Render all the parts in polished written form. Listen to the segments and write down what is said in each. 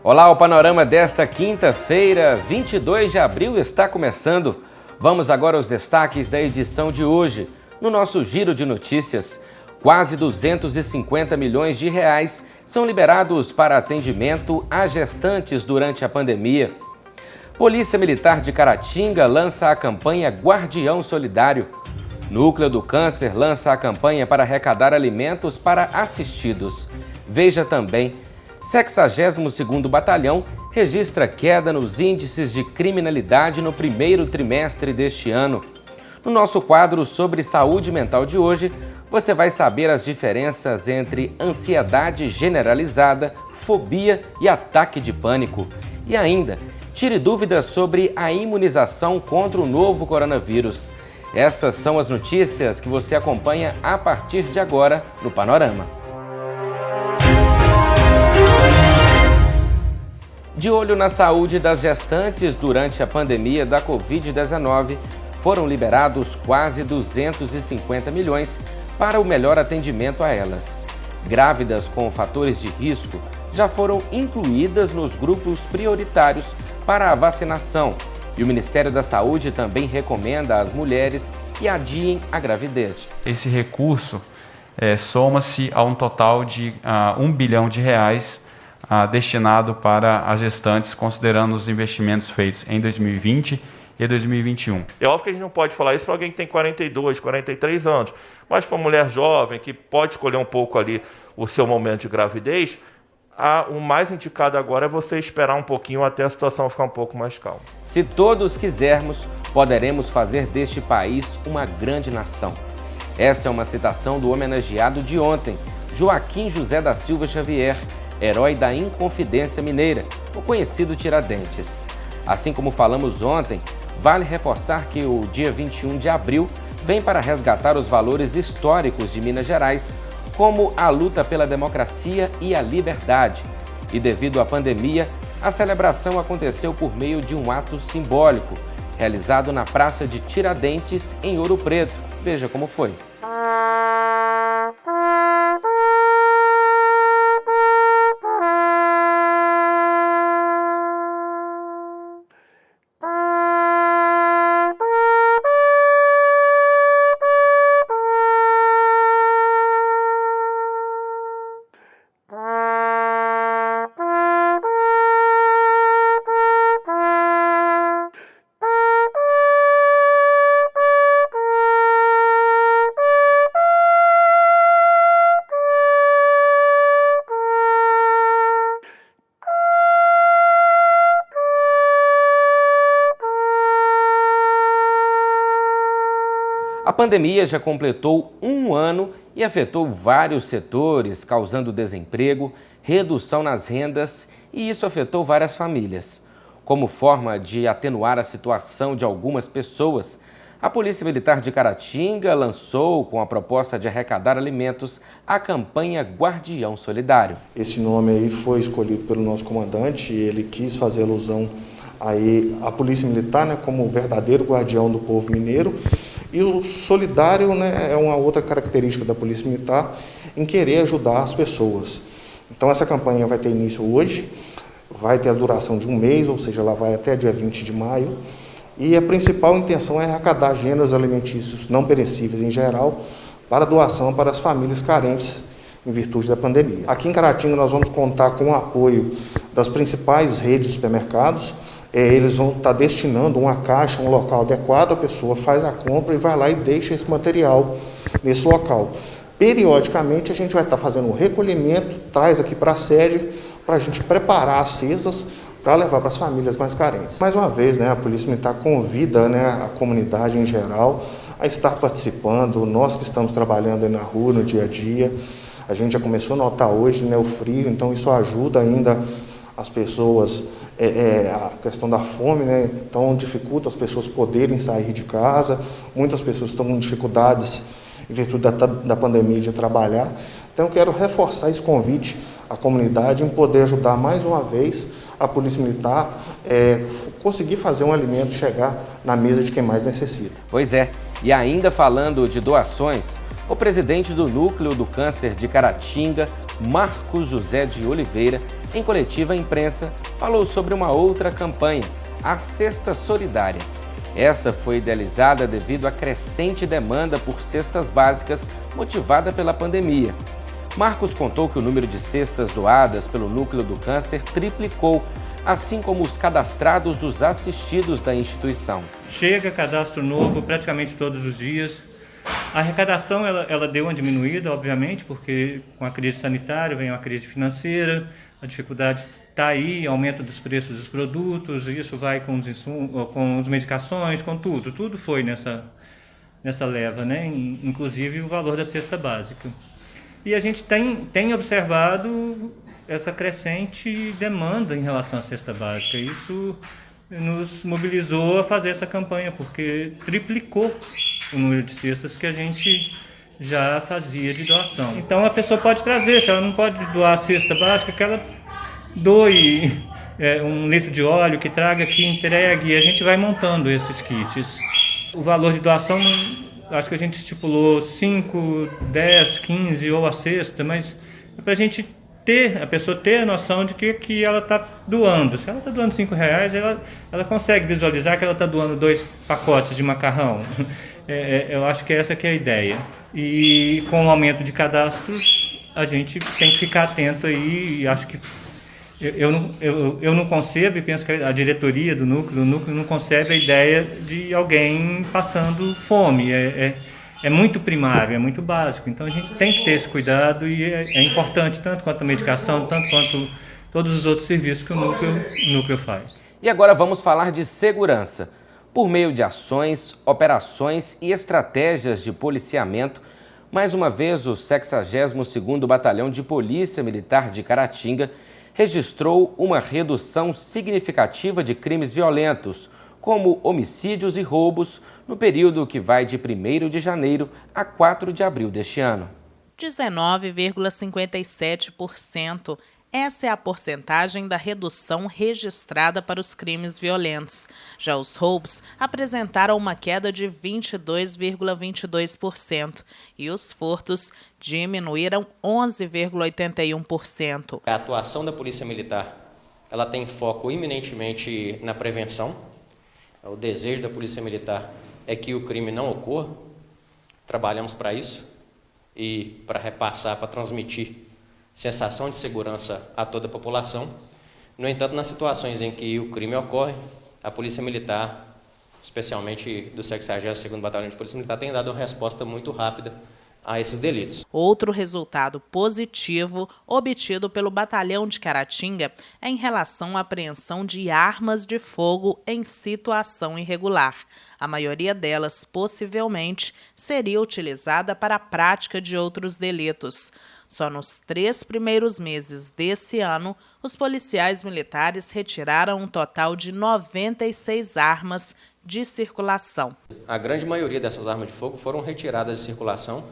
Olá, o panorama desta quinta-feira, 22 de abril, está começando. Vamos agora aos destaques da edição de hoje. No nosso giro de notícias, quase 250 milhões de reais são liberados para atendimento a gestantes durante a pandemia. Polícia Militar de Caratinga lança a campanha Guardião Solidário. Núcleo do Câncer lança a campanha para arrecadar alimentos para assistidos. Veja também, 62º Batalhão registra queda nos índices de criminalidade no primeiro trimestre deste ano. No nosso quadro sobre saúde mental de hoje, você vai saber as diferenças entre ansiedade generalizada, fobia e ataque de pânico. E ainda, tire dúvidas sobre a imunização contra o novo coronavírus. Essas são as notícias que você acompanha a partir de agora no Panorama. De olho na saúde das gestantes durante a pandemia da Covid-19, foram liberados quase 250 milhões para o melhor atendimento a elas. Grávidas com fatores de risco já foram incluídas nos grupos prioritários para a vacinação. E o Ministério da Saúde também recomenda às mulheres que adiem a gravidez. Esse recurso soma-se a um total de R$1 bilhão destinado para as gestantes, considerando os investimentos feitos em 2020 e 2021. É óbvio que a gente não pode falar isso para alguém que tem 42, 43 anos, mas para uma mulher jovem que pode escolher um pouco ali o seu momento de gravidez, o mais indicado agora é você esperar um pouquinho até a situação ficar um pouco mais calma. Se todos quisermos, poderemos fazer deste país uma grande nação. Essa é uma citação do homenageado de ontem, Joaquim José da Silva Xavier, herói da Inconfidência Mineira, o conhecido Tiradentes. Assim como falamos ontem, vale reforçar que o dia 21 de abril vem para resgatar os valores históricos de Minas Gerais, como a luta pela democracia e a liberdade. E devido à pandemia, a celebração aconteceu por meio de um ato simbólico, realizado na Praça de Tiradentes, em Ouro Preto. Veja como foi. A pandemia já completou um ano e afetou vários setores, causando desemprego, redução nas rendas, e isso afetou várias famílias. Como forma de atenuar a situação de algumas pessoas, a Polícia Militar de Caratinga lançou, com a proposta de arrecadar alimentos, a campanha Guardião Solidário. Esse nome aí foi escolhido pelo nosso comandante, ele quis fazer alusão aí à Polícia Militar, né, como o verdadeiro guardião do povo mineiro. E o solidário, né, é uma outra característica da Polícia Militar em querer ajudar as pessoas. Então essa campanha vai ter início hoje, vai ter a duração de um mês, ou seja, ela vai até dia 20 de maio. E a principal intenção é arrecadar gêneros alimentícios não perecíveis em geral para doação para as famílias carentes em virtude da pandemia. Aqui em Caratinga nós vamos contar com o apoio das principais redes de supermercados. Eles vão estar destinando uma caixa, um local adequado, a pessoa faz a compra e vai lá e deixa esse material nesse local. Periodicamente a gente vai estar fazendo um recolhimento, traz aqui para a sede, para a gente preparar as cestas para levar para as famílias mais carentes. Mais uma vez, né, a Polícia Militar convida, né, a comunidade em geral a estar participando, nós que estamos trabalhando aí na rua, no dia a dia. A gente já começou a notar hoje, né, o frio, então isso ajuda ainda as pessoas, a questão da fome, né? Então dificulta as pessoas poderem sair de casa, muitas pessoas estão com dificuldades em virtude da pandemia de trabalhar. Então eu quero reforçar esse convite à comunidade em poder ajudar mais uma vez a Polícia Militar conseguir fazer um alimento chegar na mesa de quem mais necessita. Pois é, e ainda falando de doações, o presidente do Núcleo do Câncer de Caratinga, Marcos José de Oliveira, em coletiva à imprensa, falou sobre uma outra campanha, a Cesta Solidária. Essa foi idealizada devido à crescente demanda por cestas básicas motivada pela pandemia. Marcos contou que o número de cestas doadas pelo Núcleo do Câncer triplicou, assim como os cadastrados dos assistidos da instituição. Chega cadastro novo praticamente todos os dias. A arrecadação ela deu uma diminuída, obviamente, porque com a crise sanitária vem uma crise financeira, a dificuldade está aí, aumento dos preços dos produtos, isso vai com os insumos, com as medicações, com tudo. Tudo foi nessa leva, né? Inclusive o valor da cesta básica. E a gente tem observado essa crescente demanda em relação à cesta básica. Isso nos mobilizou a fazer essa campanha, porque triplicou o número de cestas que a gente já fazia de doação. Então a pessoa pode trazer, se ela não pode doar a cesta básica, que ela doe um litro de óleo, que traga aqui, entregue, e a gente vai montando esses kits. O valor de doação, acho que a gente estipulou 5, 10, 15 ou a cesta, mas é para a pessoa ter a noção de que ela está doando. Se ela está doando R$5, ela consegue visualizar que ela está doando 2 pacotes de macarrão. Eu acho que essa que é a ideia. E com o aumento de cadastros, a gente tem que ficar atento aí, e acho que eu não concebo, e penso que a diretoria do núcleo não concebe a ideia de alguém passando fome. É muito primário, é muito básico. Então a gente tem que ter esse cuidado, e é importante tanto quanto a medicação, tanto quanto todos os outros serviços que o núcleo faz. E agora vamos falar de segurança. Por meio de ações, operações e estratégias de policiamento, mais uma vez o 62º Batalhão de Polícia Militar de Caratinga registrou uma redução significativa de crimes violentos, como homicídios e roubos, no período que vai de 1º de janeiro a 4 de abril deste ano. 19,57%. Essa é a porcentagem da redução registrada para os crimes violentos. Já os roubos apresentaram uma queda de 22,22% e os furtos diminuíram 11,81%. A atuação da Polícia Militar, ela tem foco eminentemente na prevenção. O desejo da Polícia Militar é que o crime não ocorra. Trabalhamos para isso e para repassar, para transmitir sensação de segurança a toda a população. No entanto, nas situações em que o crime ocorre, a Polícia Militar, especialmente do 62º Batalhão de Polícia Militar, tem dado uma resposta muito rápida a esses delitos. Outro resultado positivo obtido pelo Batalhão de Caratinga é em relação à apreensão de armas de fogo em situação irregular. A maioria delas, possivelmente, seria utilizada para a prática de outros delitos. Só nos 3 primeiros meses desse ano, os policiais militares retiraram um total de 96 armas de circulação. A grande maioria dessas armas de fogo foram retiradas de circulação,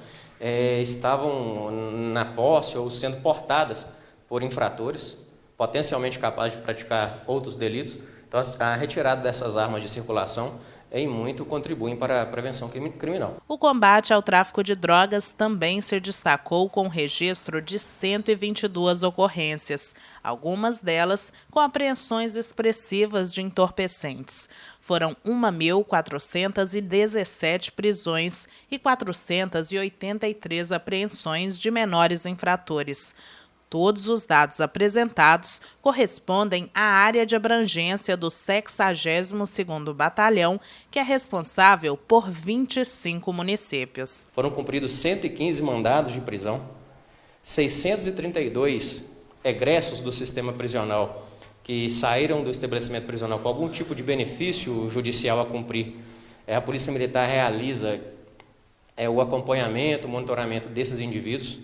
estavam na posse ou sendo portadas por infratores, potencialmente capazes de praticar outros delitos. Então, a retirada dessas armas de circulação em muito contribuem para a prevenção criminal. O combate ao tráfico de drogas também se destacou com o registro de 122 ocorrências, algumas delas com apreensões expressivas de entorpecentes. Foram 1.417 prisões e 483 apreensões de menores infratores. Todos os dados apresentados correspondem à área de abrangência do 62º Batalhão, que é responsável por 25 municípios. Foram cumpridos 115 mandados de prisão, 632 egressos do sistema prisional que saíram do estabelecimento prisional com algum tipo de benefício judicial a cumprir. A Polícia Militar realiza o acompanhamento, o monitoramento desses indivíduos.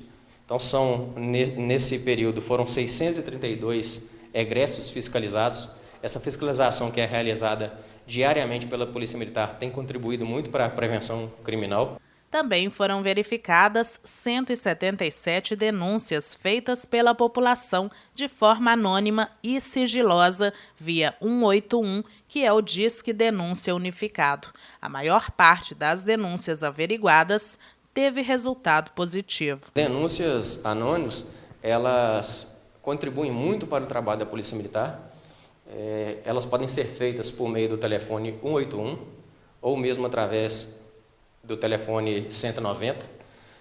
Então, nesse período, foram 632 egressos fiscalizados. Essa fiscalização que é realizada diariamente pela Polícia Militar tem contribuído muito para a prevenção criminal. Também foram verificadas 177 denúncias feitas pela população de forma anônima e sigilosa via 181, que é o Disque Denúncia Unificado. A maior parte das denúncias averiguadas teve resultado positivo. Denúncias anônimas elas contribuem muito para o trabalho da Polícia Militar. Elas podem ser feitas por meio do telefone 181 ou mesmo através do telefone 190.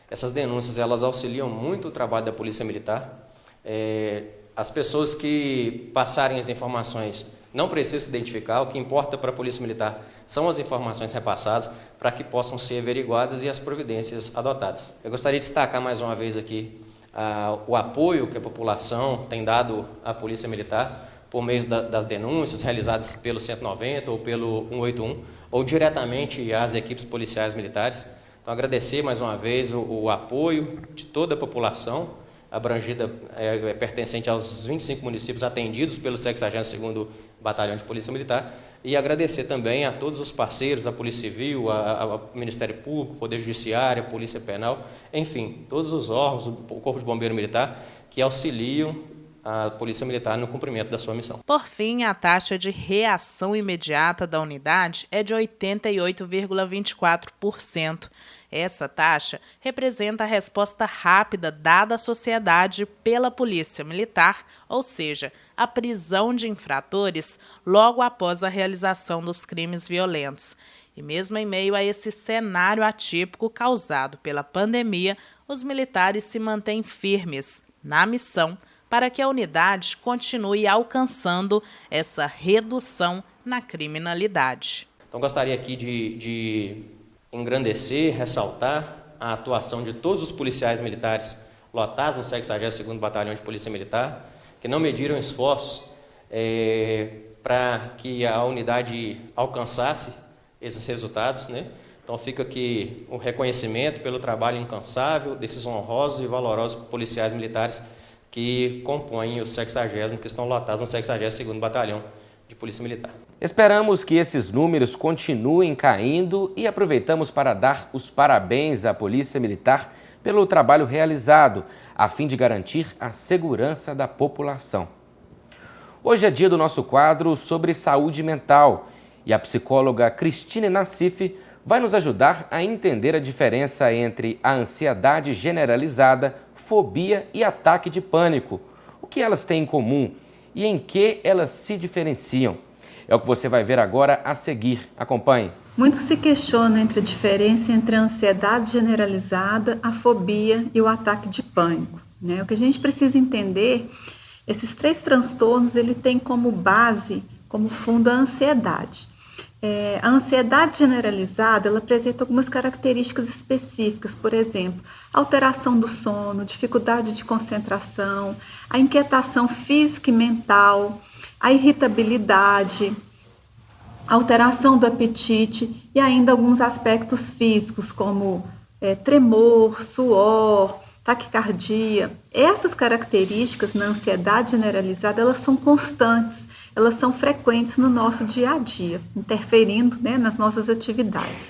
Essas denúncias elas auxiliam muito o trabalho da Polícia Militar. As pessoas que passarem as informações não precisam se identificar, o que importa para a Polícia Militar são as informações repassadas para que possam ser averiguadas e as providências adotadas. Eu gostaria de destacar mais uma vez aqui o apoio que a população tem dado à Polícia Militar por meio das denúncias realizadas pelo 190 ou pelo 181 ou diretamente às equipes policiais militares. Então, agradecer mais uma vez o apoio de toda a população abrangida, pertencente aos 25 municípios atendidos pelo 62º Batalhão de Polícia Militar, e agradecer também a todos os parceiros, a Polícia Civil, ao Ministério Público, Poder Judiciário, a Polícia Penal, enfim, todos os órgãos, o Corpo de Bombeiro Militar, que auxiliam a Polícia Militar no cumprimento da sua missão. Por fim, a taxa de reação imediata da unidade é de 88,24%. Essa taxa representa a resposta rápida dada à sociedade pela Polícia Militar, ou seja, a prisão de infratores logo após a realização dos crimes violentos. E mesmo em meio a esse cenário atípico causado pela pandemia, os militares se mantêm firmes na missão para que a unidade continue alcançando essa redução na criminalidade. Então, gostaria aqui de engrandecer, ressaltar a atuação de todos os policiais militares lotados no 62º Batalhão de Polícia Militar, que não mediram esforços para que a unidade alcançasse esses resultados, né? Então fica aqui o reconhecimento pelo trabalho incansável desses honrosos e valorosos policiais militares que compõem o 60º, que estão lotados no 62º Batalhão de Polícia Militar. Esperamos que esses números continuem caindo e aproveitamos para dar os parabéns à Polícia Militar pelo trabalho realizado, a fim de garantir a segurança da população. Hoje é dia do nosso quadro sobre saúde mental e a psicóloga Cristine Nassif vai nos ajudar a entender a diferença entre a ansiedade generalizada, fobia e ataque de pânico. O que elas têm em comum e em que elas se diferenciam? É o que você vai ver agora a seguir. Acompanhe. Muito se questiona entre a diferença entre a ansiedade generalizada, a fobia e o ataque de pânico, né? O que a gente precisa entender, esses três transtornos, ele tem como base, como fundo a ansiedade. A ansiedade generalizada, ela apresenta algumas características específicas, por exemplo, alteração do sono, dificuldade de concentração, a inquietação física e mental, a irritabilidade, alteração do apetite e ainda alguns aspectos físicos, como tremor, suor, taquicardia. Essas características na ansiedade generalizada, elas são constantes, elas são frequentes no nosso dia a dia, interferindo, né, nas nossas atividades.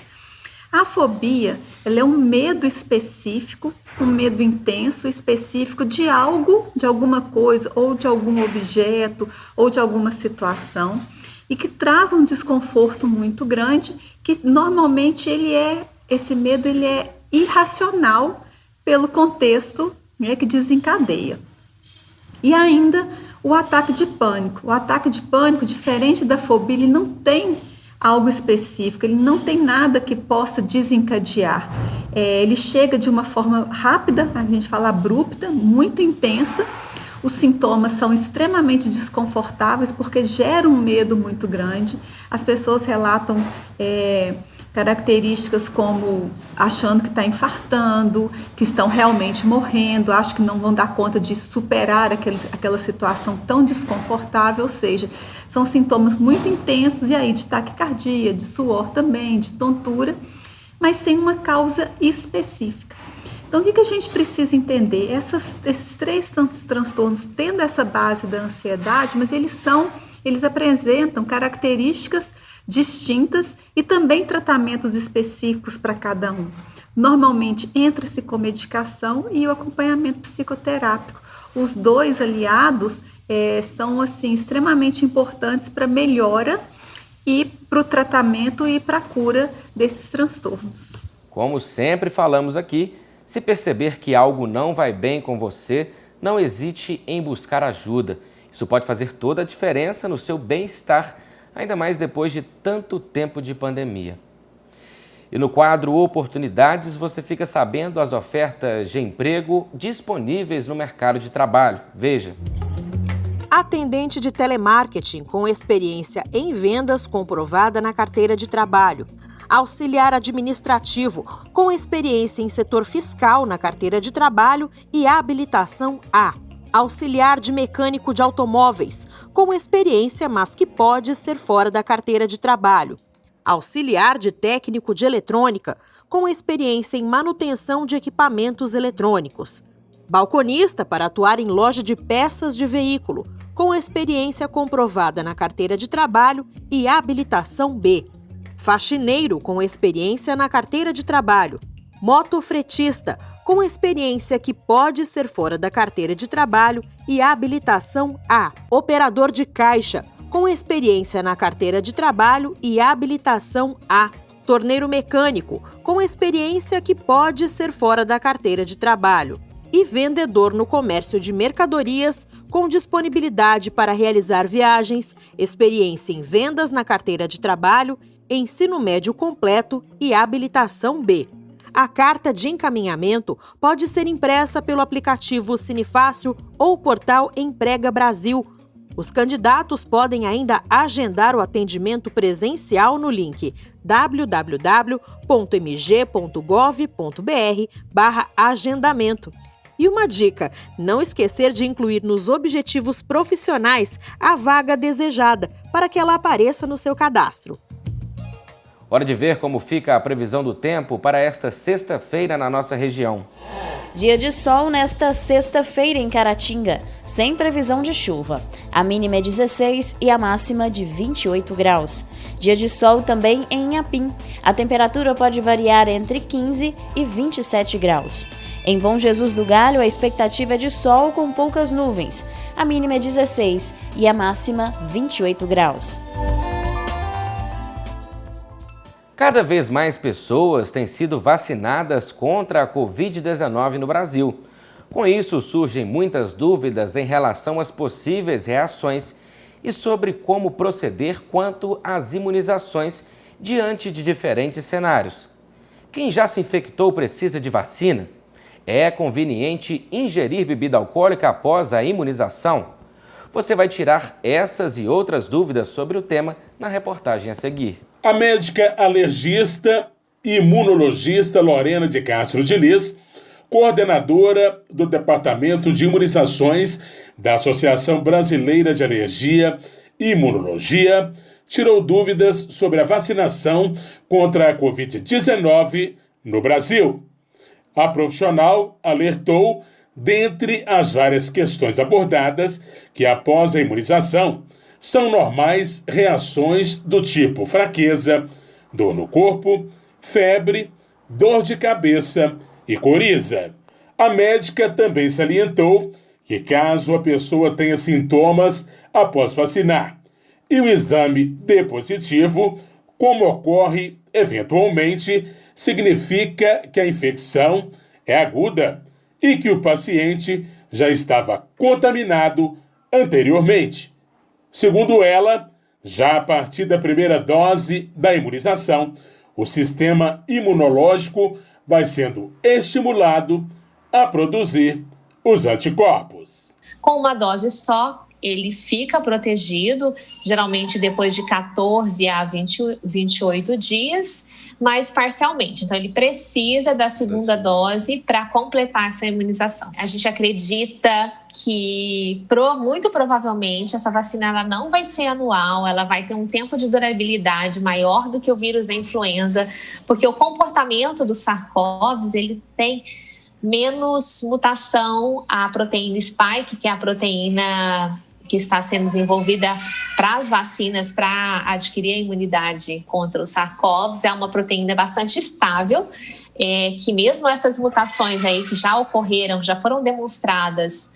A fobia, ela é um medo específico, um medo intenso, específico de algo, de alguma coisa, ou de algum objeto, ou de alguma situação, e que traz um desconforto muito grande, que normalmente esse medo ele é irracional pelo contexto, né, que desencadeia. E ainda o ataque de pânico. O ataque de pânico, diferente da fobia, ele não tem algo específico, ele não tem nada que possa desencadear. Ele chega de uma forma rápida, a gente fala abrupta, muito intensa. Os sintomas são extremamente desconfortáveis porque geram um medo muito grande. As pessoas relatam características como achando que está infartando, que estão realmente morrendo, acham que não vão dar conta de superar aquela situação tão desconfortável, ou seja, são sintomas muito intensos e aí de taquicardia, de suor também, de tontura, mas sem uma causa específica. Então, o que a gente precisa entender? Esses três transtornos tendo essa base da ansiedade, mas eles apresentam características distintas e também tratamentos específicos para cada um. Normalmente, entra-se com medicação e o acompanhamento psicoterápico. Os dois aliados são assim, extremamente importantes para a melhora e para o tratamento e para a cura desses transtornos. Como sempre falamos aqui, se perceber que algo não vai bem com você, não hesite em buscar ajuda. Isso pode fazer toda a diferença no seu bem-estar, ainda mais depois de tanto tempo de pandemia. E no quadro Oportunidades, você fica sabendo as ofertas de emprego disponíveis no mercado de trabalho. Veja. Atendente de telemarketing com experiência em vendas comprovada na carteira de trabalho. Auxiliar administrativo com experiência em setor fiscal na carteira de trabalho e habilitação A. Auxiliar de mecânico de automóveis com experiência, mas que pode ser fora da carteira de trabalho. Auxiliar de técnico de eletrônica com experiência em manutenção de equipamentos eletrônicos. Balconista para atuar em loja de peças de veículo com experiência comprovada na carteira de trabalho e habilitação B. Faxineiro com experiência na carteira de trabalho. Motofretista com experiência que pode ser fora da carteira de trabalho e habilitação A. Operador de caixa com experiência na carteira de trabalho e habilitação A. Torneiro mecânico com experiência que pode ser fora da carteira de trabalho. E vendedor no comércio de mercadorias com disponibilidade para realizar viagens, experiência em vendas na carteira de trabalho, ensino médio completo e habilitação B. A carta de encaminhamento pode ser impressa pelo aplicativo Cinefácil ou portal Emprega Brasil. Os candidatos podem ainda agendar o atendimento presencial no link www.mg.gov.br/agendamento. E uma dica, não esquecer de incluir nos objetivos profissionais a vaga desejada, para que ela apareça no seu cadastro. Hora de ver como fica a previsão do tempo para esta sexta-feira na nossa região. Dia de sol nesta sexta-feira em Caratinga, sem previsão de chuva. A mínima é 16 e a máxima de 28 graus. Dia de sol também em Inhapim. A temperatura pode variar entre 15 e 27 graus. Em Bom Jesus do Galho, a expectativa é de sol com poucas nuvens. A mínima é 16 e a máxima 28 graus. Cada vez mais pessoas têm sido vacinadas contra a Covid-19 no Brasil. Com isso, surgem muitas dúvidas em relação às possíveis reações e sobre como proceder quanto às imunizações diante de diferentes cenários. Quem já se infectou precisa de vacina? É conveniente ingerir bebida alcoólica após a imunização? Você vai tirar essas e outras dúvidas sobre o tema na reportagem a seguir. A médica alergista e imunologista Lorena de Castro Diniz, coordenadora do Departamento de Imunizações da Associação Brasileira de Alergia e Imunologia, tirou dúvidas sobre a vacinação contra a Covid-19 no Brasil. A profissional alertou, dentre as várias questões abordadas, que após a imunização são normais reações do tipo fraqueza, dor no corpo, febre, dor de cabeça e coriza. A médica também salientou que caso a pessoa tenha sintomas após vacinar e o exame dê positivo, como ocorre eventualmente, significa que a infecção é aguda e que o paciente já estava contaminado anteriormente. Segundo ela, já a partir da primeira dose da imunização, o sistema imunológico vai sendo estimulado a produzir os anticorpos. Com uma dose só, ele fica protegido, geralmente depois de 14 a 28 dias, mas parcialmente. Então, ele precisa da segunda dose para completar essa imunização. A gente acredita que, muito provavelmente, essa vacina ela não vai ser anual, ela vai ter um tempo de durabilidade maior do que o vírus da influenza, porque o comportamento do SARS-CoV, ele tem menos mutação à proteína spike, que é a proteína que está sendo desenvolvida para as vacinas para adquirir a imunidade contra o SARS-CoV. É uma proteína bastante estável, que mesmo essas mutações aí que já ocorreram, já foram demonstradas,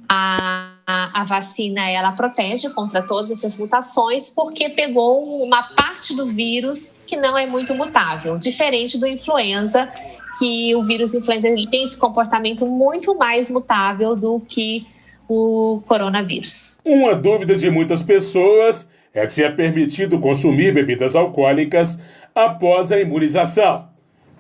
a vacina ela protege contra todas essas mutações porque pegou uma parte do vírus que não é muito mutável, diferente do influenza, que o vírus influenza ele tem esse comportamento muito mais mutável do que o coronavírus. Uma dúvida de muitas pessoas é se é permitido consumir bebidas alcoólicas após a imunização.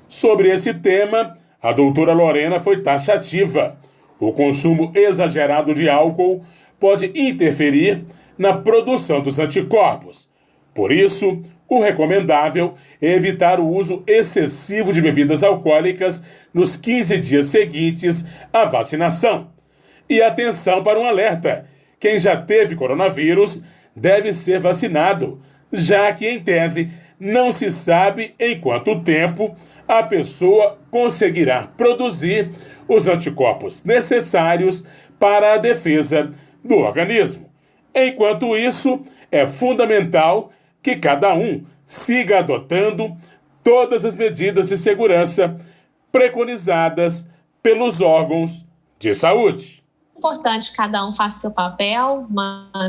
Sobre esse tema, a doutora Lorena foi taxativa. O consumo exagerado de álcool pode interferir na produção dos anticorpos. Por isso, o recomendável é evitar o uso excessivo de bebidas alcoólicas nos 15 dias seguintes à vacinação. E atenção para um alerta: quem já teve coronavírus deve ser vacinado, já que, em tese, não se sabe em quanto tempo a pessoa conseguirá produzir os anticorpos necessários para a defesa do organismo. Enquanto isso, é fundamental que cada um siga adotando todas as medidas de segurança preconizadas pelos órgãos de saúde. É importante que cada um faça seu papel,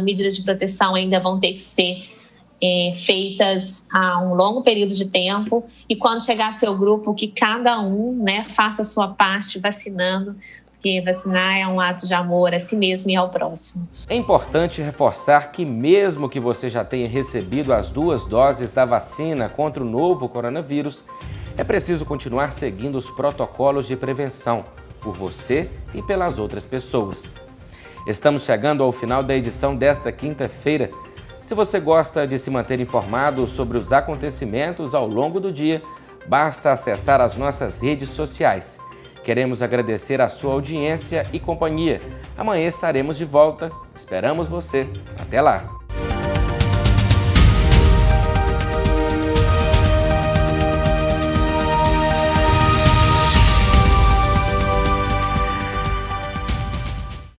medidas de proteção ainda vão ter que ser feitas a um longo período de tempo, e quando chegar seu grupo, que cada um, faça a sua parte vacinando, porque vacinar é um ato de amor a si mesmo e ao próximo. É importante reforçar que mesmo que você já tenha recebido as 2 doses da vacina contra o novo coronavírus, é preciso continuar seguindo os protocolos de prevenção por você e pelas outras pessoas. Estamos chegando ao final da edição desta quinta-feira. Se você gosta de se manter informado sobre os acontecimentos ao longo do dia, basta acessar as nossas redes sociais. Queremos agradecer a sua audiência e companhia. Amanhã estaremos de volta. Esperamos você. Até lá!